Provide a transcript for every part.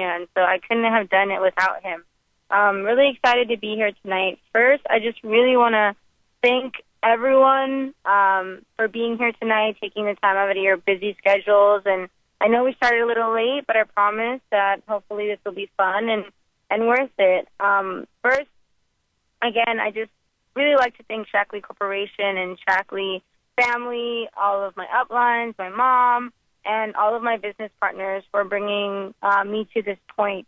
and so I couldn't have done it without him. Really excited to be here tonight. First, I just really want to thank everyone for being here tonight, taking the time out of your busy schedules. And I know we started a little late, but I promise that hopefully this will be fun and worth it. First, again, I just really like to thank Shackley Corporation and Shackley family, all of my uplines, my mom, and all of my business partners for bringing me to this point.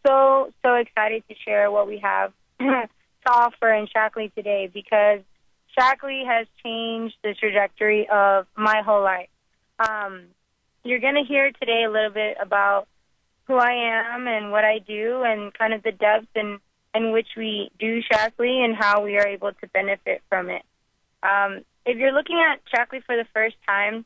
So excited to share what we have to offer in Shackley today, because Shackley has changed the trajectory of my whole life. You're going to hear today a little bit about who I am and what I do and kind of the depth in which we do Shackley and how we are able to benefit from it. If you're looking at Shackley for the first time,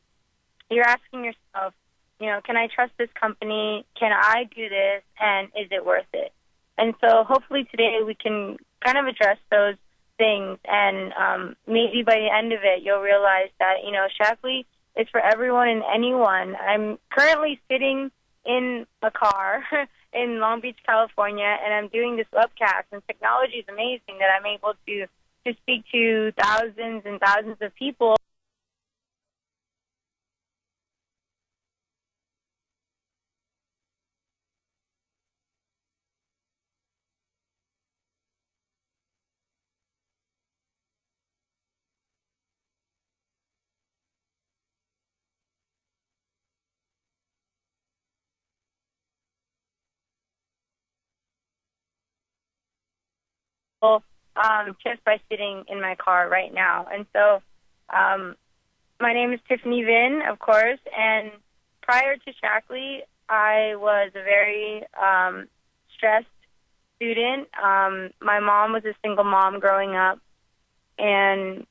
you're asking yourself, can I trust this company? Can I do this? And is it worth it? And so hopefully today we can kind of address those things. And maybe by the end of it, you'll realize that, Shackley is for everyone and anyone. I'm currently sitting in a car in Long Beach, California, and I'm doing this webcast. And technology is amazing that I'm able to speak to thousands and thousands of people. Just by sitting in my car right now. And so my name is Tiffiny Vin, of course, and prior to Shackley, I was a very stressed student. My mom was a single mom growing up, and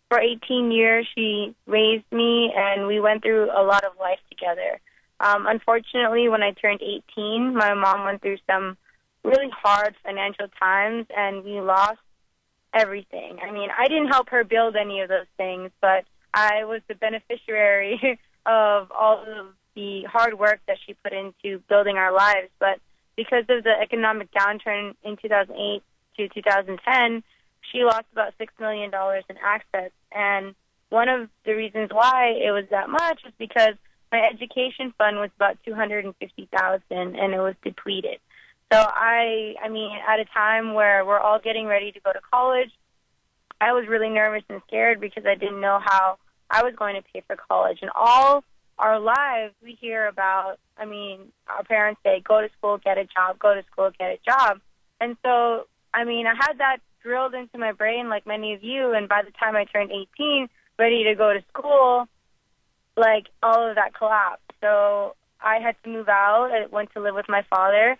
for 18 years she raised me, and we went through a lot of life together. Unfortunately, when I turned 18, my mom went through some really hard financial times, and we lost everything. I mean, I didn't help her build any of those things, but I was the beneficiary of all of the hard work that she put into building our lives. But because of the economic downturn in 2008 to 2010, she lost about $6 million in assets. And one of the reasons why it was that much was because my education fund was about $250,000, and it was depleted. So I mean, at a time where we're all getting ready to go to college, I was really nervous and scared because I didn't know how I was going to pay for college. And all our lives we hear about, our parents say, go to school, get a job, go to school, get a job. And so, I had that drilled into my brain like many of you, and by the time I turned 18, ready to go to school, all of that collapsed. So I had to move out. I went to live with my father,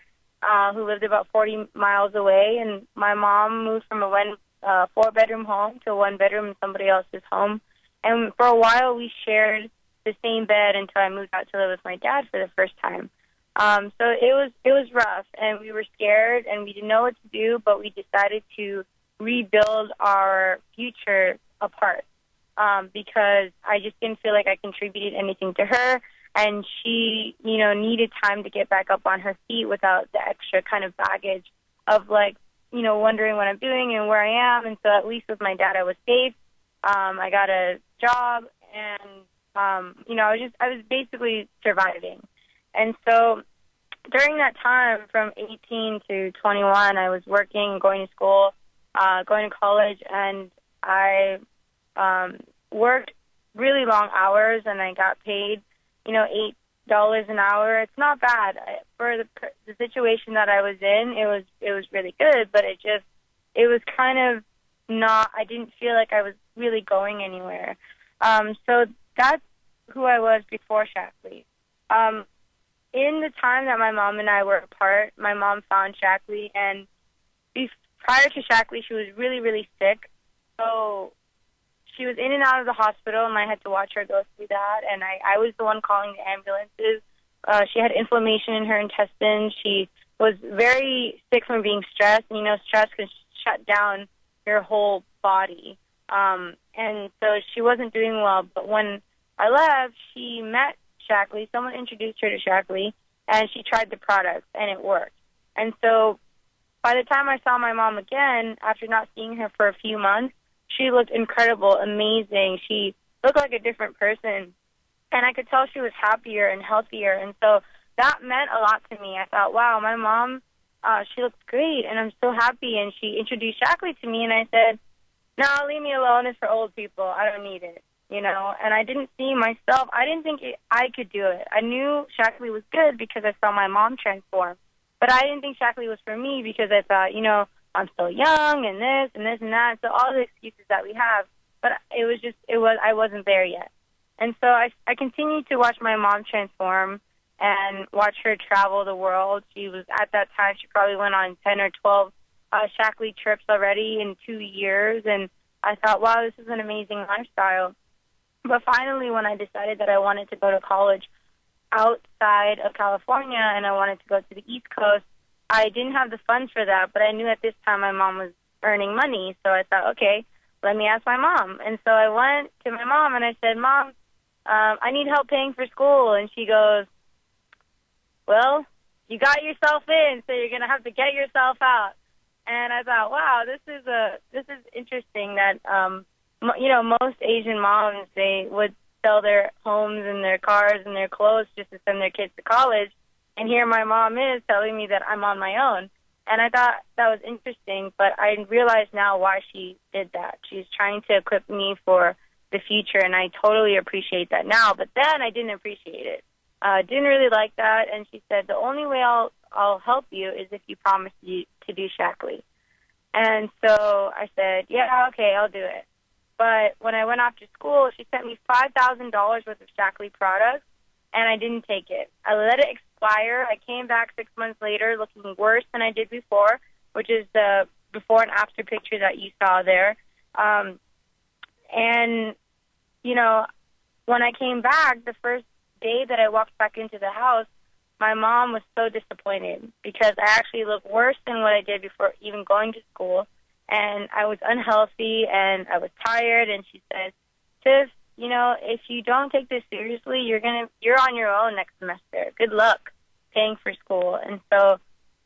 who lived about 40 miles away, and my mom moved from a four-bedroom home to a one-bedroom in somebody else's home. And for a while, we shared the same bed until I moved out to live with my dad for the first time. So it was rough, and we were scared, and we didn't know what to do, but we decided to rebuild our future apart because I just didn't feel like I contributed anything to her. And she, needed time to get back up on her feet without the extra kind of baggage of wondering what I'm doing and where I am. And so at least with my dad, I was safe. I got a job, and, I was basically surviving. And so during that time from 18 to 21, I was working, going to school, going to college, and I worked really long hours, and I got paid $8 an hour. It's not bad for the situation that I was in. It was really good, but it was kind of not. I didn't feel like I was really going anywhere. So that's who I was before Shackley. In the time that my mom and I were apart, my mom found Shackley, and prior to Shackley, she was really, really sick. So she was in and out of the hospital, and I had to watch her go through that, and I was the one calling the ambulances. She had inflammation in her intestines. She was very sick from being stressed. Stress can shut down your whole body. And so she wasn't doing well. But when I left, she met Shackley. Someone introduced her to Shackley, and she tried the products, and it worked. And so by the time I saw my mom again, after not seeing her for a few months, she looked incredible, amazing. She looked like a different person, and I could tell she was happier and healthier. And so that meant a lot to me. I thought, wow, my mom, she looks great, and I'm so happy. And she introduced Shackley to me, and I said, no, leave me alone. It's for old people. I don't need it, you know. And I didn't see myself. I didn't think I could do it. I knew Shackley was good because I saw my mom transform. But I didn't think Shackley was for me because I thought, you know, I'm still young and this and this and that. So all the excuses that we have. But I wasn't there yet. And so I continued to watch my mom transform and watch her travel the world. She was, at that time, she probably went on 10 or 12 Shackley trips already in 2 years. And I thought, wow, this is an amazing lifestyle. But finally, when I decided that I wanted to go to college outside of California and I wanted to go to the East Coast, I didn't have the funds for that, but I knew at this time my mom was earning money. So I thought, okay, let me ask my mom. And so I went to my mom and I said, Mom, I need help paying for school. And she goes, well, you got yourself in, so you're going to have to get yourself out. And I thought, wow, this is interesting that, you know, most Asian moms, they would sell their homes and their cars and their clothes just to send their kids to college. And here my mom is telling me that I'm on my own. And I thought that was interesting, but I realize now why she did that. She's trying to equip me for the future, and I totally appreciate that now. But then I didn't appreciate it. Didn't really like that, and she said, the only way I'll help you is if you promise to do Shackley. And so I said, yeah, okay, I'll do it. But when I went off to school, she sent me $5,000 worth of Shackley products, and I didn't take it. I let it expire. I came back 6 months later looking worse than I did before, which is the before and after picture that you saw there. And, you know, when I came back, the first day that I walked back into the house, my mom was so disappointed because I actually looked worse than what I did before even going to school. And I was unhealthy and I was tired. And she said, Tiff, you know, if you don't take this seriously, you're on your own next semester. Good luck paying for school. And so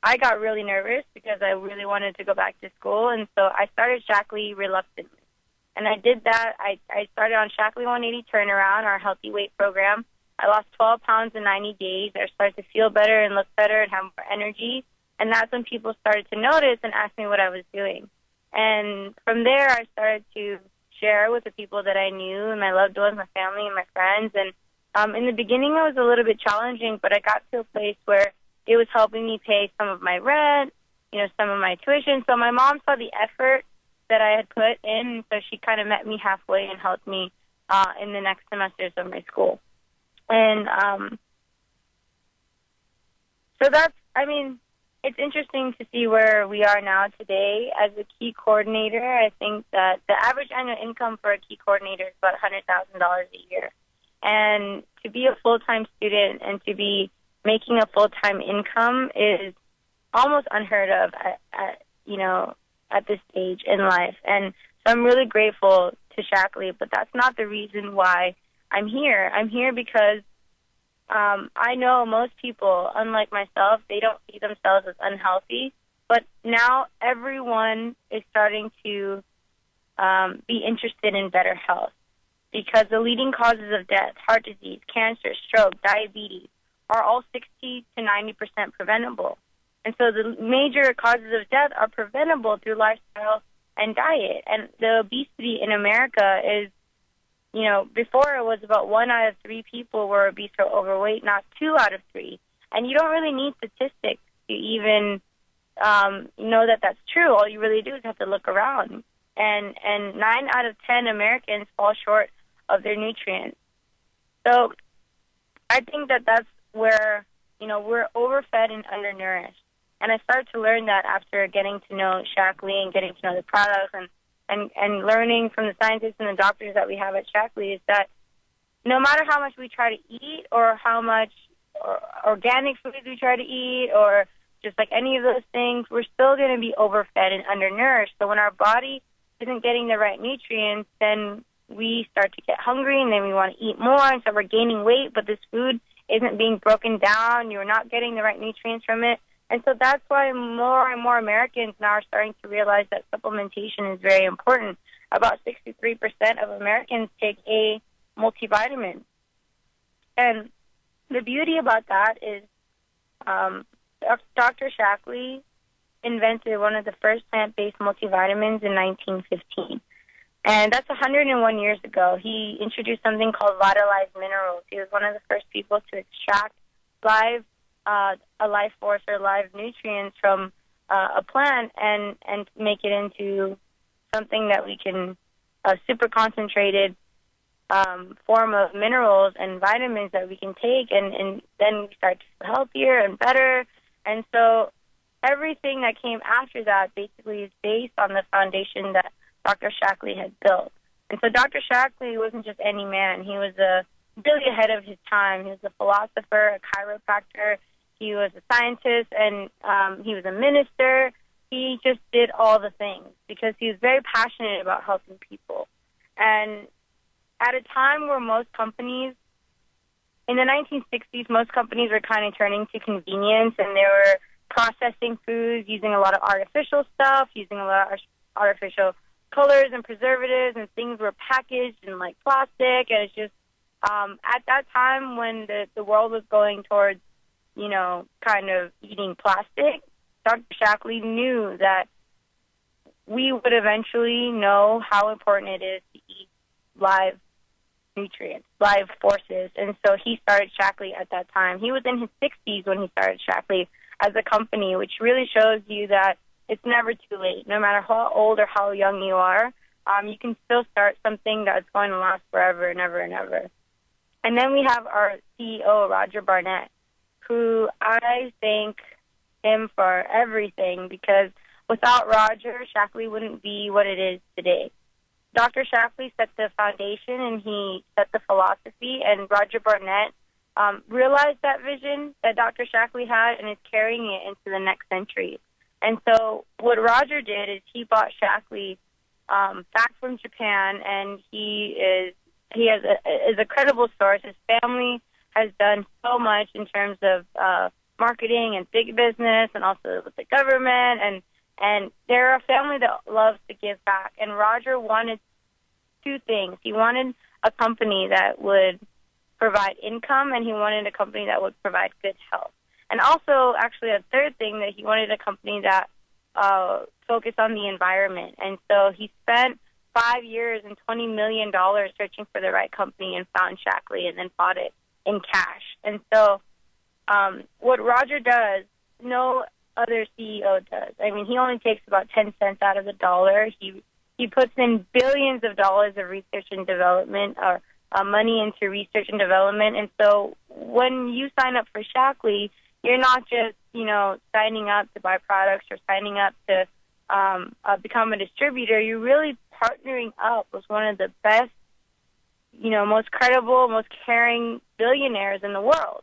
I got really nervous because I really wanted to go back to school. And so I started Shackley reluctantly. And I did that. I started on Shackley 180 Turnaround, our healthy weight program. I lost 12 pounds in 90 days. I started to feel better and look better and have more energy. And that's when people started to notice and ask me what I was doing. And from there, I started to share with the people that I knew and my loved ones, my family and my friends. And in the beginning, it was a little bit challenging, but I got to a place where it was helping me pay some of my rent, you know, some of my tuition. So my mom saw the effort that I had put in, so she kind of met me halfway and helped me in the next semesters of my school. And so that's, I mean, it's interesting to see where we are now today. As a key coordinator, I think that the average annual income for a key coordinator is about $100,000 a year. And to be a full-time student and to be making a full-time income is almost unheard of at this stage in life. And so I'm really grateful to Shackley, but that's not the reason why I'm here. I'm here because I know most people, unlike myself, they don't see themselves as unhealthy. But now everyone is starting to be interested in better health because the leading causes of death, heart disease, cancer, stroke, diabetes, are all 60 to 90% preventable. And so the major causes of death are preventable through lifestyle and diet. And the obesity in America is, you know, before it was about 1 out of 3 people were obese or overweight, not 2 out of 3. And you don't really need statistics to even know that that's true. All you really do is have to look around. And 9 out of 10 Americans fall short of their nutrients. So I think that that's where, you know, we're overfed and undernourished. And I started to learn that after getting to know Shackley and getting to know the products and learning from the scientists and the doctors that we have at Shackley is that no matter how much we try to eat or how much organic foods we try to eat or just like any of those things, we're still going to be overfed and undernourished. So when our body isn't getting the right nutrients, then we start to get hungry and then we want to eat more, and so we're gaining weight, but this food isn't being broken down. You're not getting the right nutrients from it. And so that's why more and more Americans now are starting to realize that supplementation is very important. About 63% of Americans take a multivitamin. And the beauty about that is Dr. Shackley invented one of the first plant-based multivitamins in 1915. And that's 101 years ago. He introduced something called vitalized minerals. He was one of the first people to extract a life force or live nutrients from a plant and make it into something that we can, a super concentrated form of minerals and vitamins that we can take, and then we start to feel healthier and better. And so everything that came after that basically is based on the foundation that Dr. Shackley had built. And so Dr. Shackley wasn't just any man. He was really ahead of his time. He was a philosopher, a chiropractor. He was a scientist, and he was a minister. He just did all the things because he was very passionate about helping people. And at a time where most companies, in the 1960s, most companies were kind of turning to convenience, and they were processing foods using a lot of artificial stuff, using a lot of artificial colors and preservatives, and things were packaged in like plastic. And it's just at that time when the world was going towards, kind of eating plastic, Dr. Shackley knew that we would eventually know how important it is to eat live nutrients, live forces. And so he started Shackley at that time. He was in his 60s when he started Shackley as a company, which really shows you that it's never too late. No matter how old or how young you are, you can still start something that's going to last forever and ever and ever. And then we have our CEO, Roger Barnett, who I thank him for everything, because without Roger, Shackley wouldn't be what it is today. Dr. Shackley set the foundation, and he set the philosophy, and Roger Barnett realized that vision that Dr. Shackley had and is carrying it into the next century. And so what Roger did is he bought Shackley back from Japan, and he is a credible source. His family has done so much in terms of marketing and big business, and also with the government, and they're a family that loves to give back. And Roger wanted two things. He wanted a company that would provide income, and he wanted a company that would provide good health. And also, actually, a third thing, that he wanted a company that focused on the environment. And so he spent 5 years and $20 million searching for the right company, and found Shackley, and then bought it in cash. And so what Roger does, no other CEO does. I mean, he only takes about 10 cents out of the dollar. He puts in billions of dollars of research and development, or money into research and development. And so when you sign up for Shackley, you're not just, signing up to buy products or signing up to become a distributor. You're really partnering up with one of the best, most credible, most caring billionaires in the world.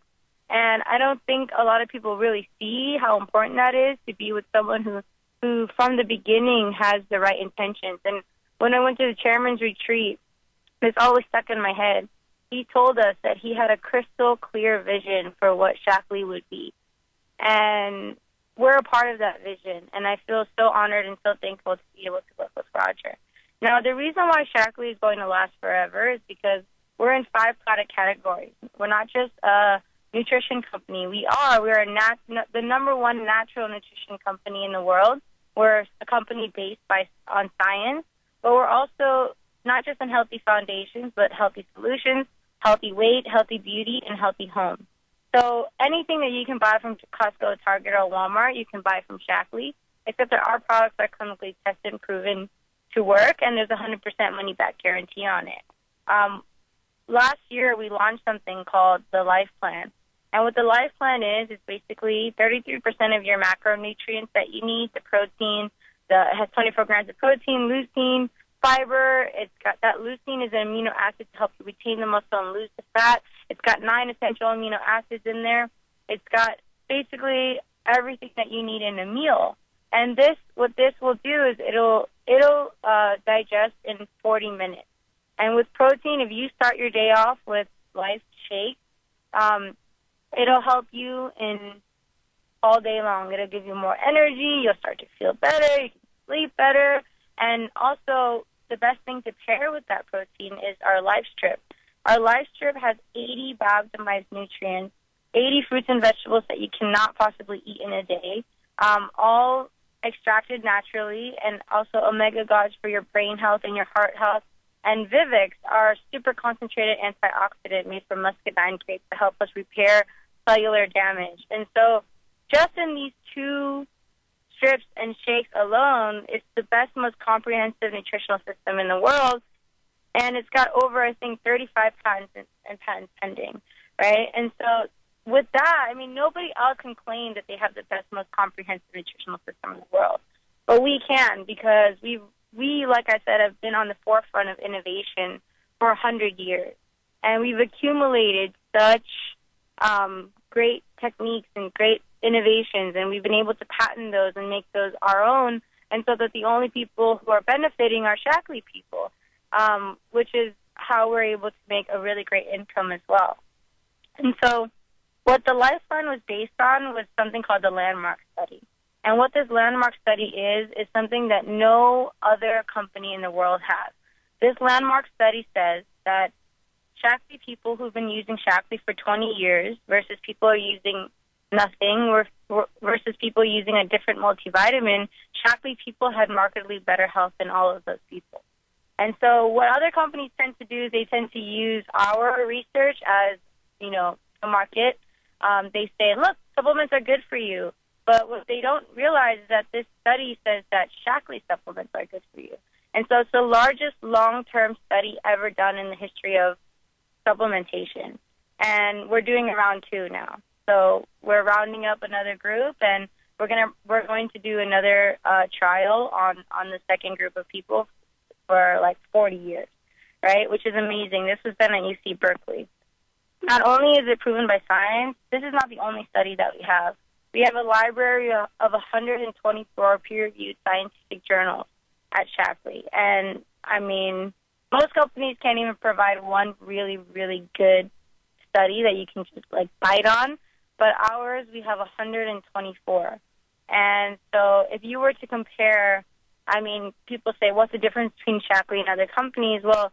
And I don't think a lot of people really see how important that is, to be with someone who from the beginning has the right intentions. And when I went to the chairman's retreat, this always stuck in my head. He told us that he had a crystal clear vision for what Shackley would be. And we're a part of that vision. And I feel so honored and so thankful to be able to work with Roger. Now, the reason why Shackley is going to last forever is because we're in 5 product categories. We're not just a nutrition company. We are the number 1 natural nutrition company in the world. We're a company based on science, but we're also not just on healthy foundations, but healthy solutions, healthy weight, healthy beauty, and healthy home. So anything that you can buy from Costco, Target, or Walmart, you can buy from Shackley, except that our products are clinically tested and proven to work, and there's a 100% money-back guarantee on it. Last year, we launched something called the Life Plan. And what the Life Plan is basically 33% of your macronutrients that you need, the protein, it has 24 grams of protein, leucine, fiber. It's got that leucine is an amino acid to help you retain the muscle and lose the fat. It's got 9 essential amino acids in there. It's got basically everything that you need in a meal. And what this will do is it'll digest in 40 minutes. And with protein, if you start your day off with Life Shake, It'll help you in all day long. It'll give you more energy. You'll start to feel better. You can sleep better. And also, the best thing to pair with that protein is our Life Strip. Our Life Strip has 80 biooptimized nutrients, 80 fruits and vegetables that you cannot possibly eat in a day, all extracted naturally, and also omega gods for your brain health and your heart health. And Vivix, our super concentrated antioxidant made from muscadine grapes to help us repair cellular damage. And so just in these two strips and shakes alone, it's the best, most comprehensive nutritional system in the world. And it's got over, I think, 35 patents and patents pending, right? And so with that, I mean, nobody else can claim that they have the best, most comprehensive nutritional system in the world. But we can, because we, like I said, have been on the forefront of innovation for 100 years. And we've accumulated such great techniques and great innovations, and we've been able to patent those and make those our own, and so that the only people who are benefiting are Shaklee people, which is how we're able to make a really great income as well. And so what the Life Fund was based on was something called the Landmark Study. And what this Landmark Study is something that no other company in the world has. This Landmark Study says that Shaklee people who've been using Shaklee for 20 years versus people are using nothing versus people using a different multivitamin, Shaklee people had markedly better health than all of those people. And so what other companies tend to do is they tend to use our research as, you know, a market. They say, look, supplements are good for you. But what they don't realize is that this study says that Shaklee supplements are good for you. And so it's the largest long-term study ever done in the history of supplementation. And we're doing round 2 now. So we're rounding up another group, and we're going to do another trial on the second group of people for like 40 years, right? Which is amazing. This was done at UC Berkeley. Not only is it proven by science, this is not the only study that we have. We have a library of 124 peer-reviewed scientific journals at Shaklee. And, I mean, most companies can't even provide one really, really good study that you can just, like, bite on. But ours, we have 124. And so if you were to compare, I mean, people say, what's the difference between Shaklee and other companies? Well,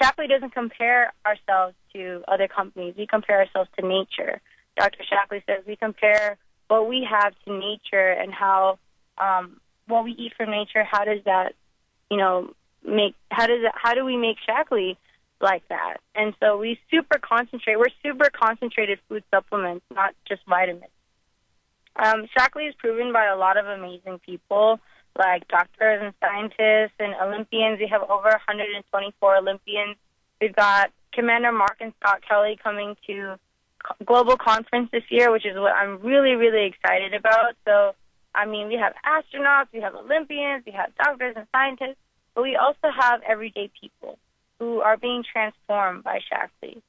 Shaklee doesn't compare ourselves to other companies. We compare ourselves to nature. Dr. Shaklee says we compare what we have to nature, and how what we eat from nature, how does that, you know, how do we make Shaklee like that? And so we're super concentrated food supplements, not just vitamins. Shaklee is proven by a lot of amazing people, like doctors and scientists and Olympians. We have over 124 Olympians. We've got Commander Mark and Scott Kelly coming to global conference this year, which is what I'm really, really excited about. So, I mean, we have astronauts, we have Olympians, we have doctors and scientists, but we also have everyday people who are being transformed by Shaklee.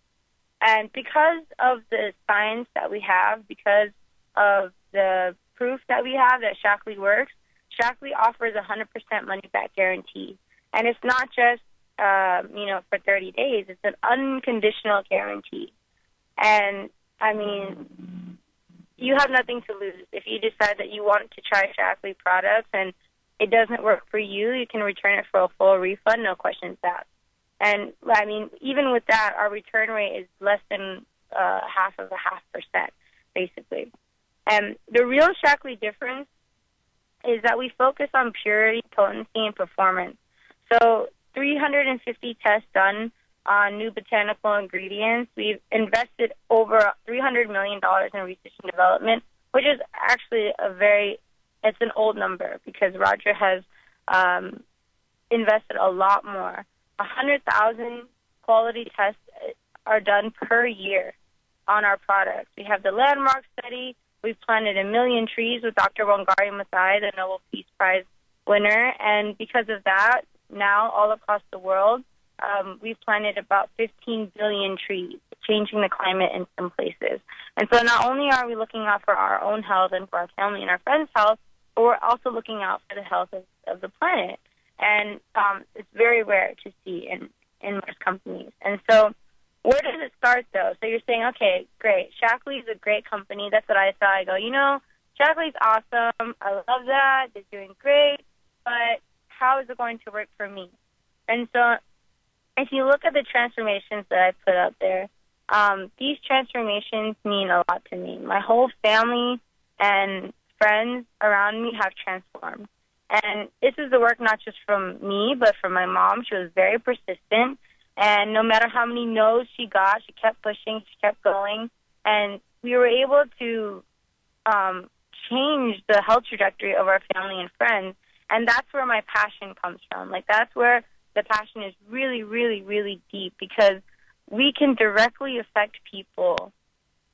And because of the science that we have, because of the proof that we have that Shaklee works, Shaklee offers a 100% money-back guarantee. And it's not just, for 30 days. It's an unconditional guarantee. And, I mean, you have nothing to lose. If you decide that you want to try Shaklee products and it doesn't work for you, you can return it for a full refund, no questions asked. And, I mean, even with that, our return rate is less than 0.5%, basically. And the real Shaklee difference is that we focus on purity, potency, and performance. So 350 tests done on new botanical ingredients. We've invested over $300 million in research and development, which is actually it's an old number because Roger has invested a lot more. 100,000 quality tests are done per year on our products. We have the Landmark Study. We've planted 1 million trees with Dr. Wangari Maathai, the Nobel Peace Prize winner. And because of that, now all across the world, we've planted about 15 billion trees, changing the climate in some places. And so not only are we looking out for our own health and for our family and our friends' health, but we're also looking out for the health of the planet. And it's very rare to see in most companies. And so where does it start, though? So you're saying, okay, great. Shackley's a great company. That's what I thought. I go, Shackley's awesome. I love that. They're doing great. But how is it going to work for me? And so if you look at the transformations that I put up there, these transformations mean a lot to me. My whole family and friends around me have transformed. And this is the work not just from me, but from my mom. She was very persistent. And no matter how many no's she got, she kept pushing, she kept going. And we were able to change the health trajectory of our family and friends. And that's where my passion comes from. Like, that's where the passion is really, really, really deep, because we can directly affect people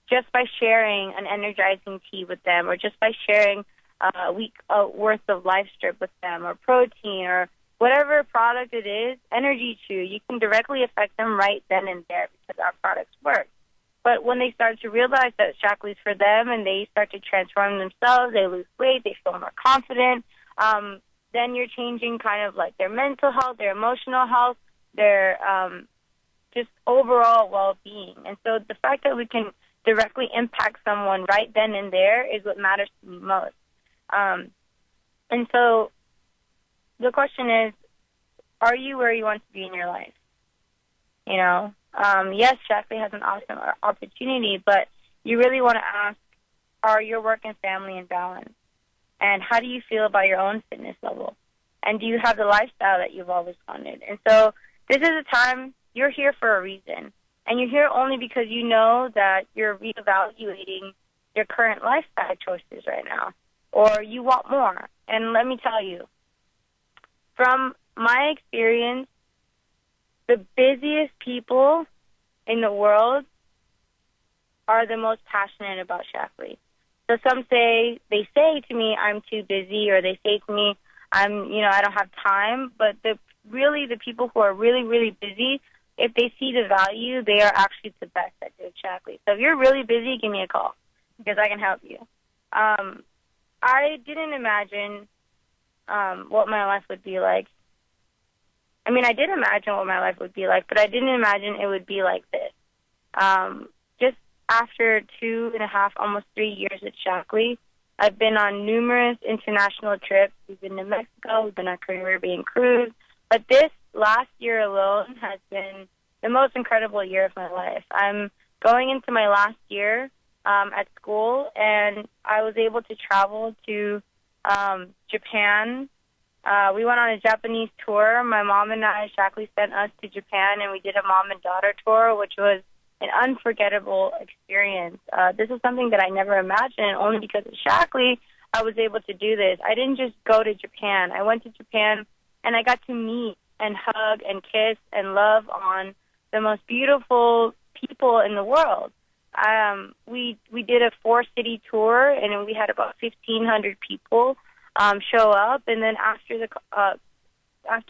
just by sharing an energizing tea with them, or just by sharing a week worth of Life Strip with them, or protein, or whatever product it is, Energy Chew. You can directly affect them right then and there because our products work. But when they start to realize that Shackley's for them and they start to transform themselves, they lose weight, they feel more confident, then you're changing kind of like their mental health, their emotional health, their just overall well-being. And so the fact that we can directly impact someone right then and there is what matters to me most. And so the question is, are you where you want to be in your life? Yes, Shackley has an awesome opportunity, but you really want to ask, are your work and family in balance? And how do you feel about your own fitness level? And do you have the lifestyle that you've always wanted? And so this is a time, you're here for a reason. And you're here only because you know that you're reevaluating your current lifestyle choices right now, or you want more. And let me tell you, from my experience, the busiest people in the world are the most passionate about Shackley. So they say to me, I'm too busy, or they say to me, I don't have time. But the people who are really, really busy, if they see the value, they are actually the best at doing Shackley. So if you're really busy, give me a call, because I can help you. I didn't imagine what my life would be like. I mean, I did imagine what my life would be like, but I didn't imagine it would be like this. Just after 2.5, almost 3 years at Shackley, I've been on numerous international trips. We've been to Mexico, we've been on a Caribbean cruise. But this last year alone has been the most incredible year of my life. I'm going into my last year at school, and I was able to travel to Japan. We went on a Japanese tour. My mom and I, Shackley sent us to Japan, and we did a mom and daughter tour, which was an unforgettable experience. This is something that I never imagined. Only because of Shackley, I was able to do this. I didn't just go to Japan. I went to Japan, and I got to meet and hug and kiss and love on the most beautiful people in the world. We did a 4-city tour, and we had about 1,500 people show up. And then after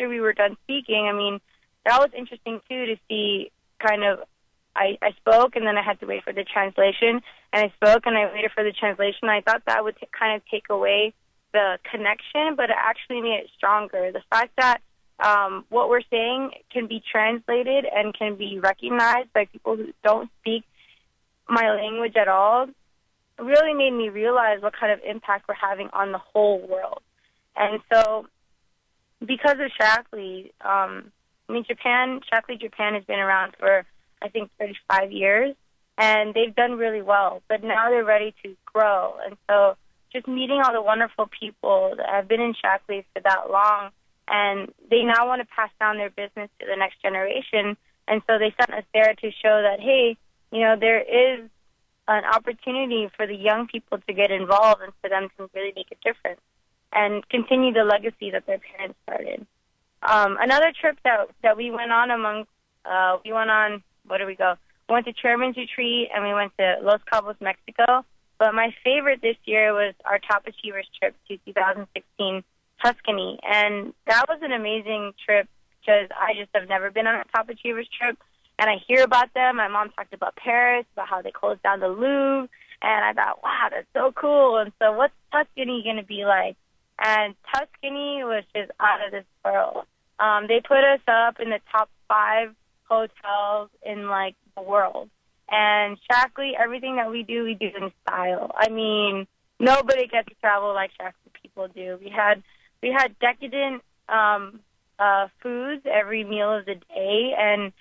we were done speaking, I mean, that was interesting too, to see kind of, I spoke, and then I had to wait for the translation, and I spoke and I waited for the translation. I thought that would kind of take away the connection, but it actually made it stronger. The fact that what we're saying can be translated and can be recognized by people who don't speak my language at all really made me realize what kind of impact we're having on the whole world. And so because of Shackley, Shackley Japan has been around for, I think, 35 years, and they've done really well, but now they're ready to grow. And so just meeting all the wonderful people that have been in Shackley for that long, and they now want to pass down their business to the next generation. And so they sent us there to show that, hey, there is an opportunity for the young people to get involved and for them to really make a difference and continue the legacy that their parents started. Another trip that we went on where did we go? We went to Chairman's Retreat, and we went to Los Cabos, Mexico. But my favorite this year was our Top Achievers trip to 2016 Tuscany. And that was an amazing trip because I just have never been on a Top Achievers trip. And I hear about them. My mom talked about Paris, about how they closed down the Louvre. And I thought, wow, that's so cool. And so what's Tuscany going to be like? And Tuscany was just out of this world. They put us up in the top 5 hotels in, like, the world. And Shackley, everything that we do in style. I mean, nobody gets to travel like Shackley people do. We had decadent foods every meal of the day, and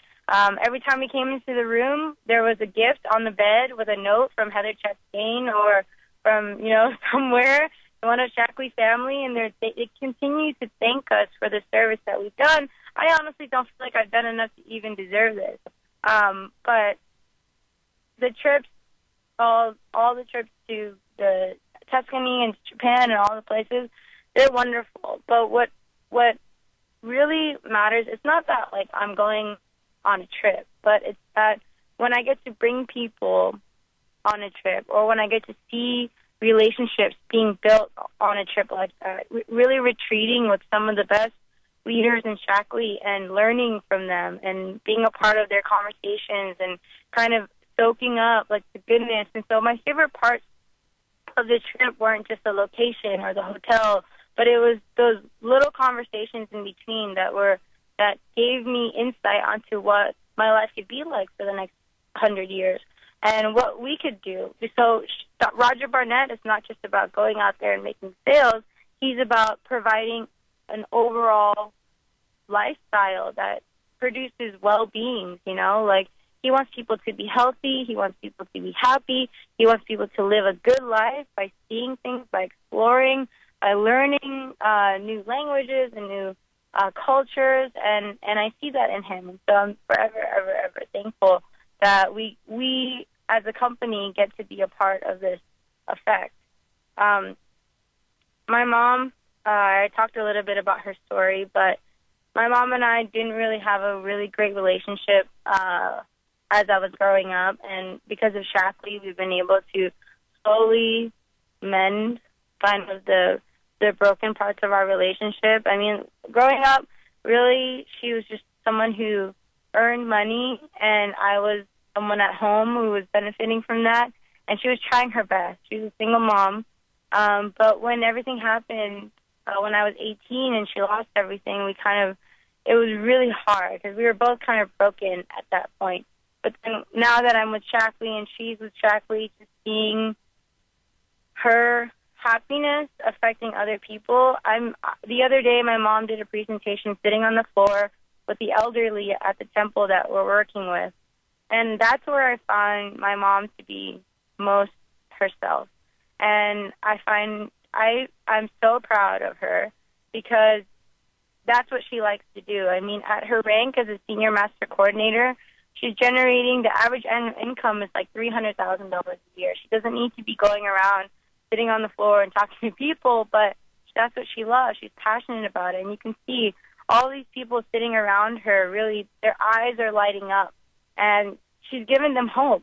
every time we came into the room, there was a gift on the bed with a note from Heather Chastain or from, somewhere, one of Shackley's family, and they continue to thank us for the service that we've done. I honestly don't feel like I've done enough to even deserve this. But the trips, all the trips to the Tuscany and Japan and all the places, they're wonderful. But what really matters, it's not that, like, I'm going on a trip, but it's that when I get to bring people on a trip, or when I get to see relationships being built on a trip like that, really retreating with some of the best leaders in Shackley and learning from them and being a part of their conversations and kind of soaking up, like, the goodness. And so my favorite parts of the trip weren't just the location or the hotel, but it was those little conversations in between that gave me insight onto what my life could be like for the next 100 years and what we could do. So Roger Barnett is not just about going out there and making sales. He's about providing an overall lifestyle that produces well-being, like, he wants people to be healthy, he wants people to be happy, he wants people to live a good life by seeing things, by exploring, by learning new languages and new cultures, and I see that in him. And so I'm forever, ever, ever thankful that we as a company get to be a part of this effect. My mom, I talked a little bit about her story, but my mom and I didn't really have a really great relationship as I was growing up, and because of Shackley, we've been able to slowly mend kind of the broken parts of our relationship. I mean, growing up, really, she was just someone who earned money, and I was someone at home who was benefiting from that, and she was trying her best. She was a single mom, but when everything happened, when I was 18 and she lost everything, it was really hard because we were both kind of broken at that point. But then now that I'm with Shackley and she's with Shackley, just seeing her happiness affecting other people. The other day, my mom did a presentation sitting on the floor with the elderly at the temple that we're working with. And that's where I find my mom to be most herself. And I'm so proud of her because that's what she likes to do. I mean, at her rank as a senior master coordinator, she's generating, the average annual income is like $300,000 a year. She doesn't need to be going around sitting on the floor and talking to people, but that's what she loves. She's passionate about it. And you can see all these people sitting around her, really, their eyes are lighting up. And she's given them hope.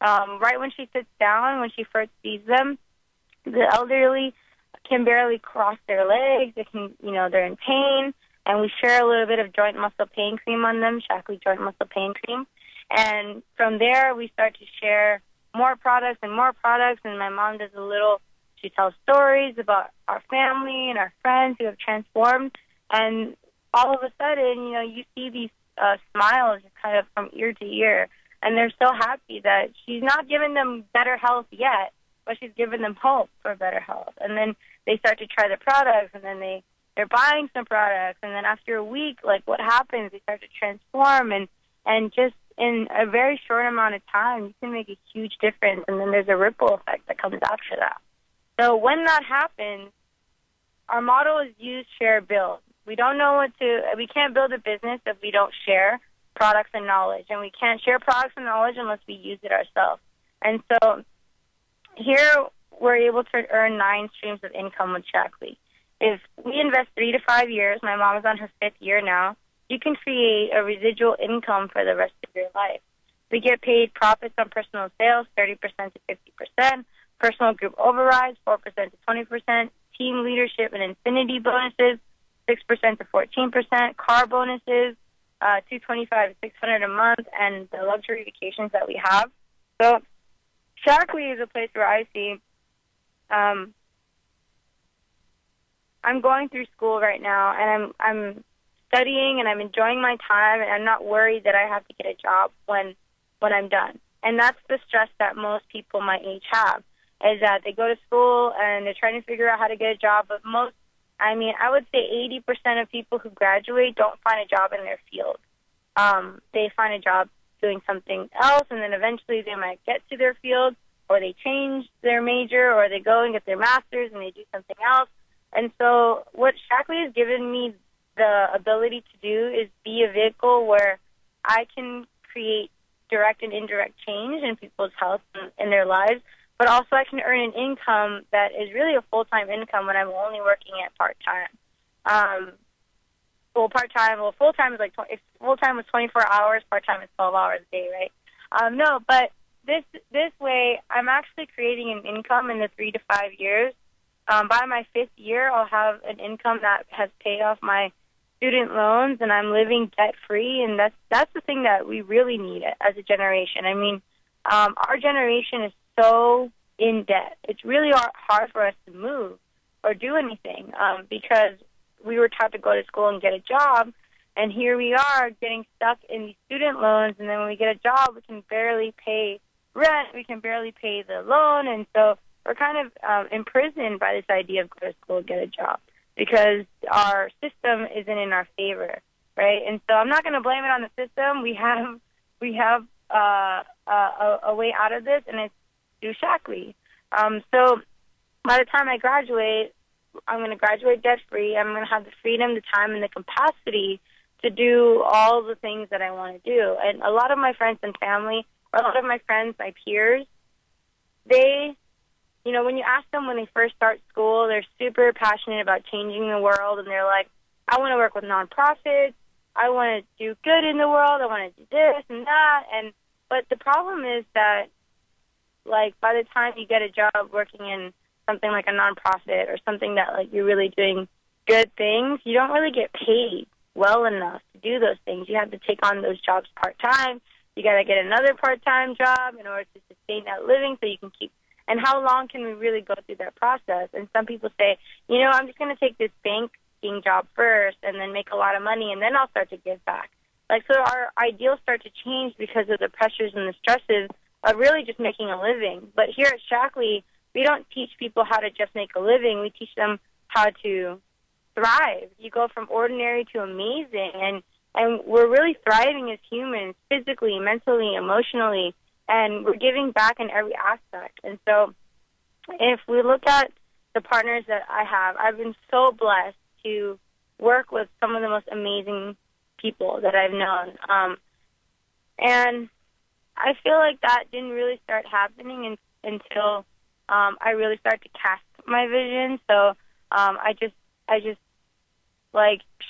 Right when she sits down, when she first sees them, the elderly can barely cross their legs. They're in pain. And we share a little bit of joint muscle pain cream on them, Shackley joint muscle pain cream. And from there, we start to share more products, and my mom does she tells stories about our family and our friends who have transformed. And all of a sudden, you see these smiles just kind of from ear to ear. And they're so happy that she's not giving them better health yet, but she's giving them hope for better health. And then they start to try the products, and then they're buying some products. And then after a week, like, what happens? They start to transform, and just in a very short amount of time, you can make a huge difference. And then there's a ripple effect that comes after that. So when that happens, our motto is use, share, build. We can't build a business if we don't share products and knowledge. And we can't share products and knowledge unless we use it ourselves. And so here we're able to earn 9 streams of income with Shackley. If we invest 3 to 5 years, my mom is on her 5th year now, you can create a residual income for the rest of your life. We get paid profits on personal sales, 30% to 50%, personal group overrides, 4% to 20%, team leadership and infinity bonuses, 6% to 14%, car bonuses, $225 to $600 a month, and the luxury vacations that we have. So Shackley is a place where I see I'm going through school right now, and I'm studying and I'm enjoying my time, and I'm not worried that I have to get a job when I'm done. And that's the stress that most people my age have, is that they go to school and they're trying to figure out how to get a job. But I would say 80% of people who graduate don't find a job in their field. They find a job doing something else, and then eventually they might get to their field, or they change their major, or they go and get their master's and they do something else. And so what Shackley has given me the ability to do is be a vehicle where I can create direct and indirect change in people's health and in their lives, but also I can earn an income that is really a full-time income when I'm only working at part-time. Full-time is like, if full-time was 24 hours, part-time is 12 hours a day, right? No, but this way, I'm actually creating an income in the 3 to 5 years. By my 5th year, I'll have an income that has paid off my student loans, and I'm living debt-free, and that's the thing that we really need as a generation. I mean, our generation is so in debt. It's really hard for us to move or do anything because we were taught to go to school and get a job, and here we are getting stuck in these student loans, and then when we get a job, we can barely pay rent, we can barely pay the loan, and so we're kind of imprisoned by this idea of go to school and get a job because our system isn't in our favor, right? And so I'm not going to blame it on the system. We have a way out of this, and it's through Shackley. So by the time I graduate, I'm going to graduate debt-free. I'm going to have the freedom, the time, and the capacity to do all the things that I want to do. And a lot of my friends and family, or a lot of my friends, my peers, when you ask them when they first start school, they're super passionate about changing the world, and they're like, I want to work with nonprofits, I want to do good in the world, I want to do this and that. But the problem is that, like, by the time you get a job working in something like a nonprofit or something that, like, you're really doing good things, you don't really get paid well enough to do those things. You have to take on those jobs part-time. You got to get another part-time job in order to sustain that living so you can keep. And how long can we really go through that process? And some people say, I'm just going to take this banking job first and then make a lot of money, and then I'll start to give back. So our ideals start to change because of the pressures and the stresses of really just making a living. But here at Shackley, we don't teach people how to just make a living. We teach them how to thrive. You go from ordinary to amazing, and we're really thriving as humans, physically, mentally, emotionally, and we're giving back in every aspect. And so if we look at the partners that I have, I've been so blessed to work with some of the most amazing people that I've known. And I feel like that didn't really start happening until I really started to cast my vision. So I just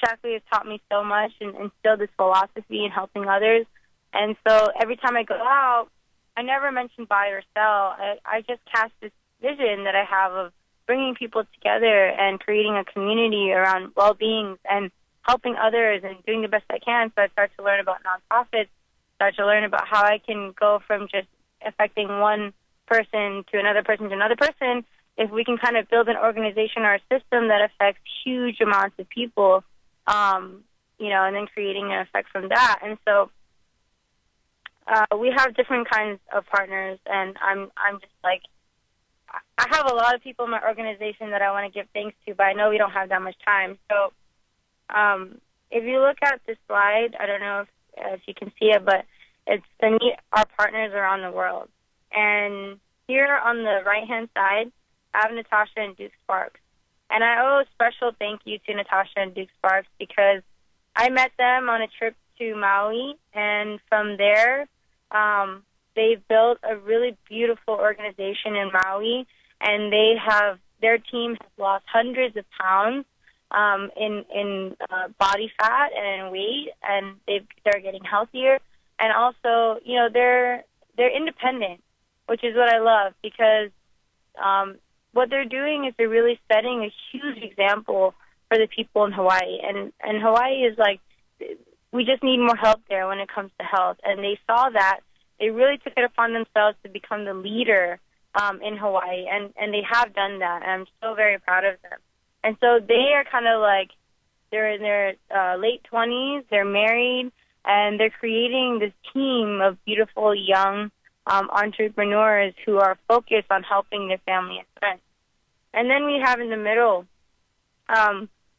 Shackley has taught me so much and instilled this philosophy in helping others. And so every time I go out, I never mention buy or sell. I just cast this vision that I have of bringing people together and creating a community around well-being and helping others and doing the best I can. So I start to learn about nonprofits, start to learn about how I can go from just affecting one person to another person to another person. If we can kind of build an organization or a system that affects huge amounts of people, and then creating an effect from that. And so we have different kinds of partners, and I'm just like, I have a lot of people in my organization that I want to give thanks to, but I know we don't have that much time. So if you look at this slide, I don't know if you can see it, but it's to meet our partners around the world. And here on the right-hand side, I have Natasha and Duke Sparks. And I owe a special thank you to Natasha and Duke Sparks because I met them on a trip to Maui, and from there, they've built a really beautiful organization in Maui, and their team has lost hundreds of pounds in body fat and in weight, and they're getting healthier. And also, they're independent, which is what I love, because what they're doing is they're really setting a huge example for the people in Hawaii. And Hawaii is like, we just need more help there when it comes to health. And they saw that. They really took it upon themselves to become the leader in Hawaii, and they have done that, and I'm so very proud of them. And so they are kind of like, They're in their late 20s. They're married, and they're creating this team of beautiful young entrepreneurs who are focused on helping their family and friends. And then we have in the middle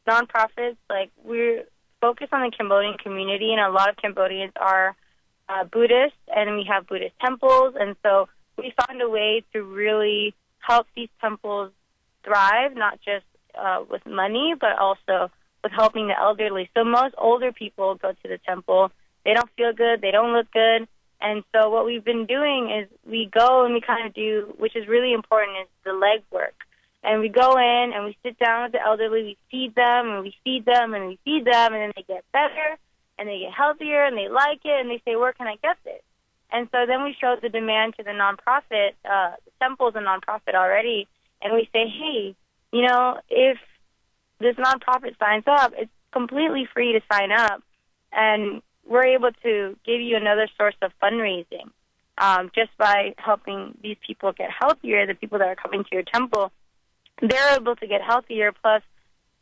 nonprofits. Like, we're focused on the Cambodian community, and a lot of Cambodians are Buddhist, and we have Buddhist temples. And so we found a way to really help these temples thrive, not just with money, but also with helping the elderly. So most older people go to the temple. They don't feel good. They don't look good. And so what we've been doing is we go and we kind of do, which is really important, is the leg work. And we go in and we sit down with the elderly. We feed them and we feed them and we feed them, and then they get better and they get healthier and they like it and they say, where can I get this? And so then we show the demand to the nonprofit. The temple's a nonprofit already. And we say, hey, you know, if this nonprofit signs up, it's completely free to sign up. And we're able to give you another source of fundraising just by helping these people get healthier, the people that are coming to your temple. They're able to get healthier, plus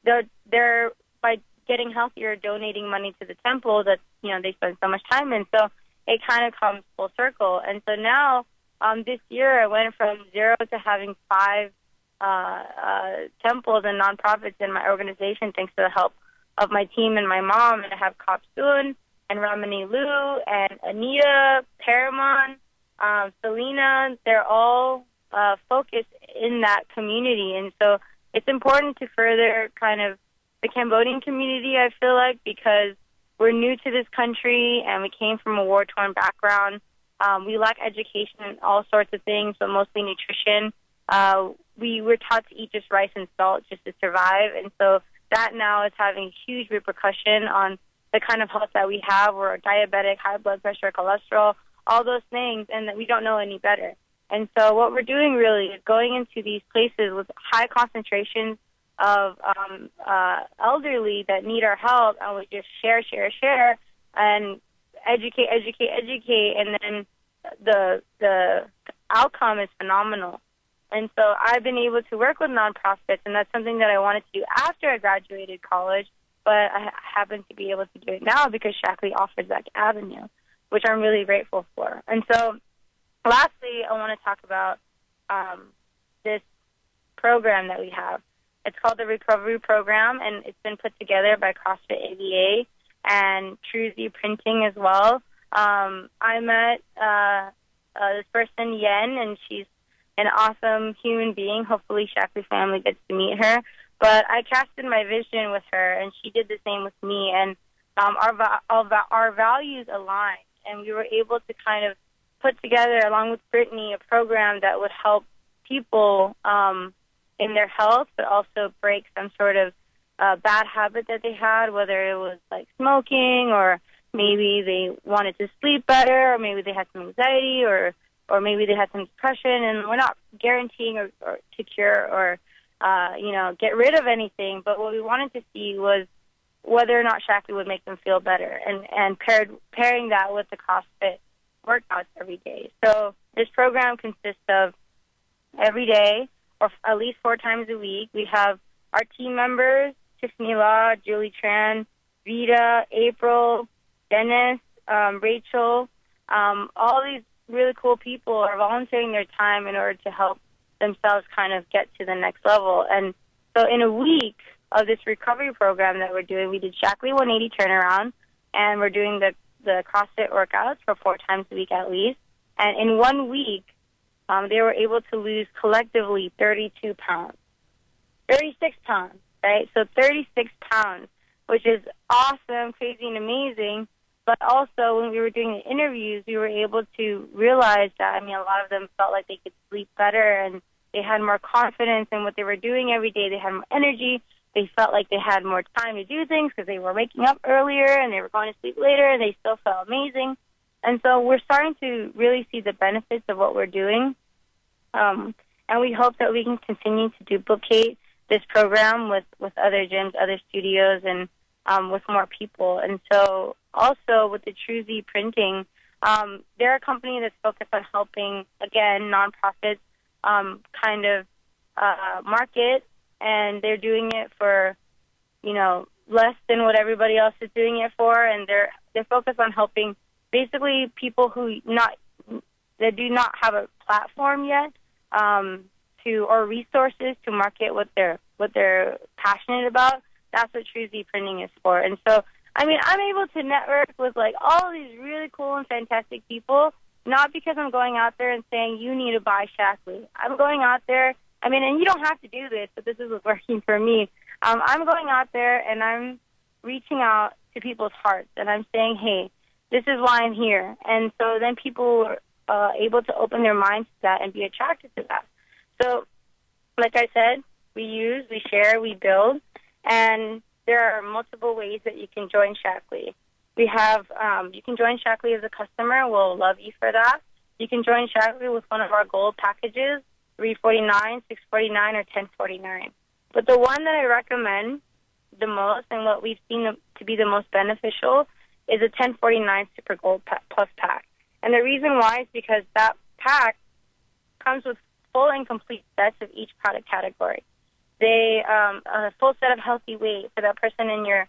they're by getting healthier, donating money to the temple that, you know, they spend so much time in. So it kind of comes full circle. And so now this year I went from 0 to having 5 temples and nonprofits in my organization thanks to the help of my team and my mom. And I have Kop Soon and Ramani Lu and Anita, Paramon, Selena. They're all focused in that community. And so it's important to further kind of the Cambodian community, I feel like, because we're new to this country and we came from a war-torn background. We lack education in all sorts of things, but mostly nutrition. We were taught to eat just rice and salt just to survive. And so that now is having huge repercussion on the kind of health that we have. We're diabetic, high blood pressure, cholesterol, all those things, and that we don't know any better. And so what we're doing really is going into these places with high concentrations of elderly that need our help, and we just share, and educate, and then the outcome is phenomenal. And so I've been able to work with nonprofits, and that's something that I wanted to do after I graduated college, but I happen to be able to do it now because Shaklee offers that avenue, which I'm really grateful for. And so lastly, I want to talk about this program that we have. It's called the Recovery Program, and it's been put together by CrossFit ABA and True Z Printing as well. I met this person, Yen, and she's an awesome human being. Hopefully Shaklee family gets to meet her. But I casted my vision with her, and she did the same with me. And our values aligned, and we were able to kind of put together, along with Brittany, a program that would help people in their health, but also break some sort of bad habit that they had, whether it was like smoking, or maybe they wanted to sleep better, or maybe they had some anxiety, or maybe they had some depression. And we're not guaranteeing or to cure or get rid of anything, but what we wanted to see was whether or not Shaklee would make them feel better, and pairing that with the CrossFit workouts every day. So this program consists of every day, or at least 4 times a week. We have our team members, Tiffany Law, Julie Tran, Vita, April, Dennis, Rachel. All these really cool people are volunteering their time in order to help themselves kind of get to the next level. And so in a week of this recovery program that we're doing, we did Shaklee 180 turnaround, and we're doing the CrossFit workouts for 4 times a week at least. And in 1 week, they were able to lose collectively 36 pounds, right? So 36 pounds, which is awesome, crazy, and amazing. But also, when we were doing the interviews, we were able to realize that, a lot of them felt like they could sleep better, and they had more confidence in what they were doing every day. They had more energy. They felt like they had more time to do things because they were waking up earlier and they were going to sleep later, and they still felt amazing. And so we're starting to really see the benefits of what we're doing. And we hope that we can continue to duplicate this program with other gyms, other studios, and with more people. And so also with the True Z Printing, they're a company that's focused on helping, again, nonprofits market, and they're doing it for, less than what everybody else is doing it for, and they're focused on helping basically people that do not have a platform yet, or resources to market what they're passionate about. That's what True Z Printing is for. And so, I mean, I'm able to network with like all these really cool and fantastic people, not because I'm going out there and saying you need to buy Shackley. I'm going out there. I mean, and you don't have to do this, but this is what's working for me. I'm going out there and I'm reaching out to people's hearts, and I'm saying, hey, this is why I'm here. And so then people are able to open their minds to that and be attracted to that. So, like I said, we share, we build, and there are multiple ways that you can join Shackley. We have, you can join Shackley as a customer. We'll love you for that. You can join Shackley with one of our gold packages, $349, $649, or $1049. But the one that I recommend the most and what we've seen to be the most beneficial is a $1049 Super Gold Plus pack. And the reason why is because that pack comes with full and complete sets of each product category. They a full set of healthy weight for that person in your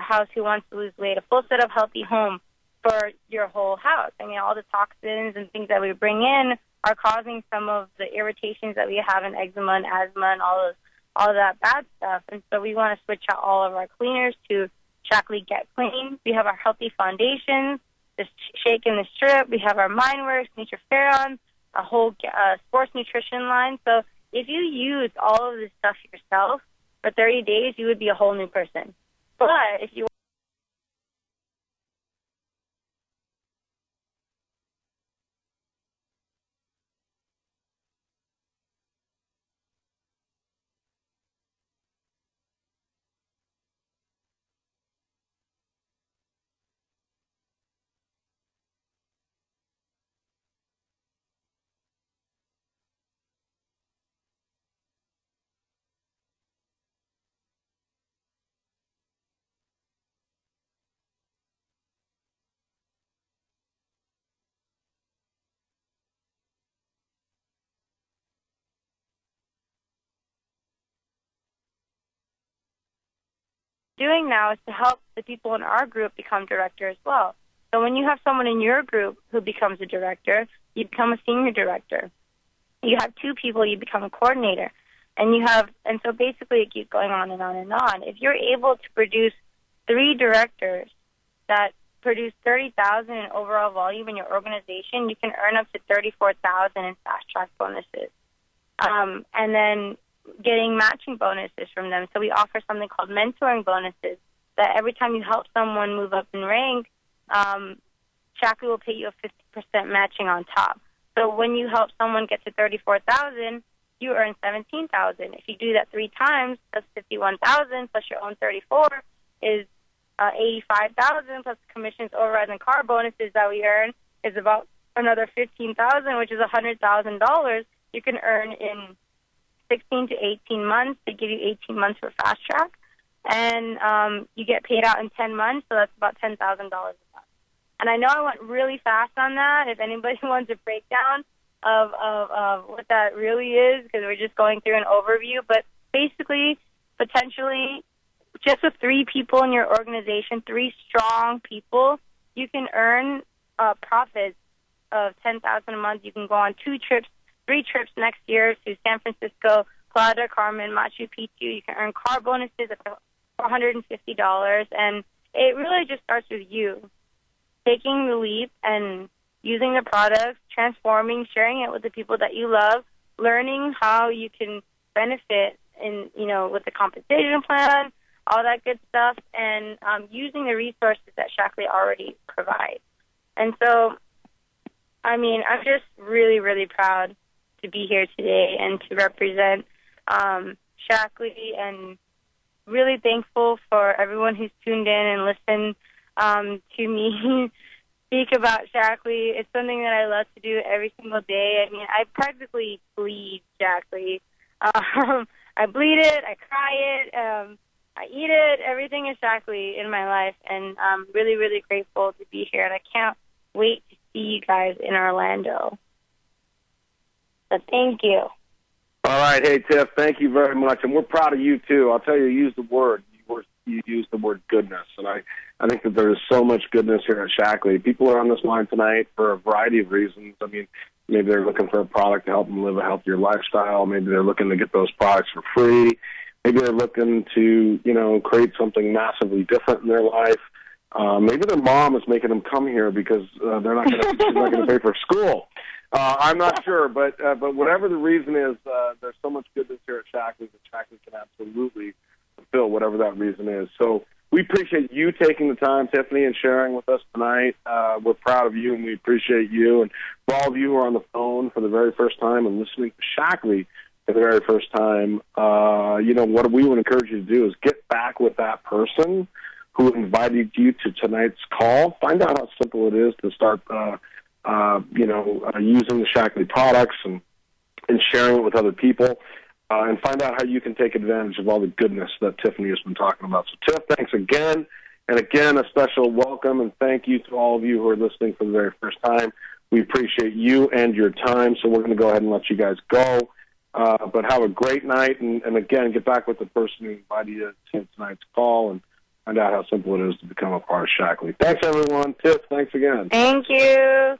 house who wants to lose weight, a full set of healthy home for your whole house. I mean, all the toxins and things that we bring in are causing some of the irritations that we have in eczema and asthma and all of that bad stuff. And so we want to switch out all of our cleaners to Shackley Get Clean. We have our healthy foundations, the Shake and the Strip. We have our Mindworks, Nature Ferron, a whole sports nutrition line. So if you use all of this stuff yourself for 30 days, you would be a whole new person. But if you doing now is to help the people in our group become director as well. So when you have someone in your group who becomes a director, you become a senior director. You have two people, you become a coordinator. And so basically it keeps going on and on and on. If you're able to produce 3 directors that produce 30,000 in overall volume in your organization, you can earn up to 34,000 in fast track bonuses. And then getting matching bonuses from them. So we offer something called mentoring bonuses that every time you help someone move up in rank, Shackley will pay you a 50% matching on top. So when you help someone get to 34,000, you earn 17,000. If you do that 3 times, that's 51,000 plus your own 34 is 85,000 plus commissions, overrides, and car bonuses that we earn is about another 15,000, which is $100,000 you can earn in 16 to 18 months. They give you 18 months for fast track, and you get paid out in 10 months, so that's about $10,000 a month. And I know I went really fast on that. If anybody wants a breakdown of what that really is, because we're just going through an overview, but basically, potentially, just with 3 people in your organization, 3 strong people, you can earn profits of $10,000 a month. You can go on 3 trips next year to San Francisco, Playa del Carmen, Machu Picchu. You can earn car bonuses of $450, and it really just starts with you taking the leap and using the products, transforming, sharing it with the people that you love, learning how you can benefit in, with the compensation plan, all that good stuff, and using the resources that Shackley already provides. And so, I mean, I'm just really, really proud to be here today and to represent Shackley, and really thankful for everyone who's tuned in and listened to me speak about Shackley. It's something that I love to do every single day. I mean, I practically bleed Shackley. I bleed it, I cry it, I eat it. Everything is Shackley in my life, and I'm really, really grateful to be here, and I can't wait to see you guys in Orlando. So thank you. All right. Hey, Tiff, thank you very much, and we're proud of you, too. I'll tell you, use the word. You were you used the word goodness, and I think that there is so much goodness here at Shackley. People are on this line tonight for a variety of reasons. I mean, maybe they're looking for a product to help them live a healthier lifestyle. Maybe they're looking to get those products for free. Maybe they're looking to, create something massively different in their life. Maybe their mom is making them come here because she's not going to pay for school. I'm not sure, but whatever the reason is, there's so much goodness here at Shackley that Shackley can absolutely fulfill whatever that reason is. So we appreciate you taking the time, Tiffany, and sharing with us tonight. We're proud of you, and we appreciate you. And for all of you who are on the phone for the very first time and listening to Shackley for the very first time, what we would encourage you to do is get back with that person who invited you to tonight's call. Find out how simple it is to start using the Shackley products and sharing it with other people, and find out how you can take advantage of all the goodness that Tiffany has been talking about. So, Tiff, thanks again. And again, a special welcome and thank you to all of you who are listening for the very first time. We appreciate you and your time, so we're going to go ahead and let you guys go. But have a great night, and again, get back with the person who invited you to tonight's call and find out how simple it is to become a part of Shackley. Thanks, everyone. Tiff, thanks again. Thank you.